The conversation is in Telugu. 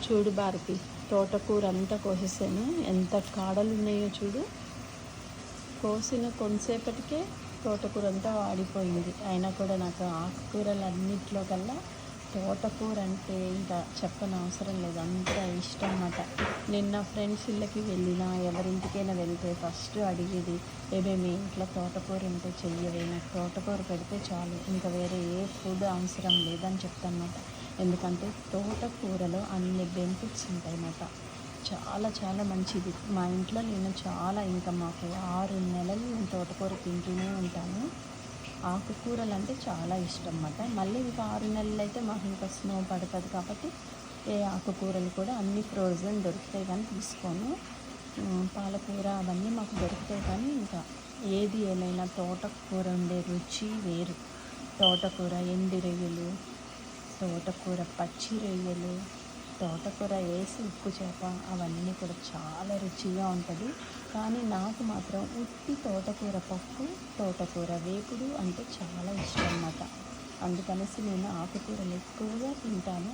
చూడు భారతి, తోటకూర అంతా కోసేసాను. ఎంత కాడలు ఉన్నాయో చూడు. కోసిన కొంతసేపటికే తోటకూర అంతా వాడిపోయింది. అయినా కూడా నాకు ఆకుకూరలు అన్నింటిలో కల్లా తోటకూర అంటే ఇంకా చెప్పనవసరం లేదు, అంత ఇష్టం అన్నమాట. నిన్న ఫ్రెండ్స్ ఇళ్ళకి వెళ్ళినా ఎవరింటికైనా వెళ్తే ఫస్ట్ అడిగేది, ఏమేమి ఇంట్లో తోటకూర ఉంటే చెయ్యవే, నాకు తోటకూర పెడితే చాలు, ఇంకా వేరే ఏ ఫుడ్ అవసరం లేదని చెప్తానమాట. ఎందుకంటే తోటకూరలో అన్ని బెనిఫిట్స్ ఉంటాయి అన్నమాట. చాలా చాలా మంచిది. మా ఇంట్లో నేను చాలా, ఇంకా మాకు 6 నెలలు నేను తోటకూర తింటూనే ఉంటాను. ఆకుకూరలు అంటే చాలా ఇష్టం అన్నమాట. మళ్ళీ ఇంకా 6 నెలలు అయితే మాకు ఇంకా స్నో పడుతుంది కాబట్టి ఏ ఆకుకూరలు కూడా అన్ని ఫ్రోజన్ దొరుకుతాయి కానీ తీసుకోను. పాలకూర అవన్నీ మాకు దొరుకుతాయి కానీ ఇంకా ఏది ఏమైనా తోటకూర ఉండే రుచి వేరు. తోటకూర ఎండి రొయ్యలు, తోటకూర పచ్చి రొయ్యలు, తోటకూర వేసి ఉప్పు చేప, అవన్నీ కూడా చాలా రుచిగా ఉంటుంది. కానీ నాకు మాత్రం ఉట్టి తోటకూర పప్పు, తోటకూర వేపుడు అంటే చాలా ఇష్టం అన్నమాట. అందుకనేసి నేను ఆకుకూరలు ఎక్కువగా తింటాను.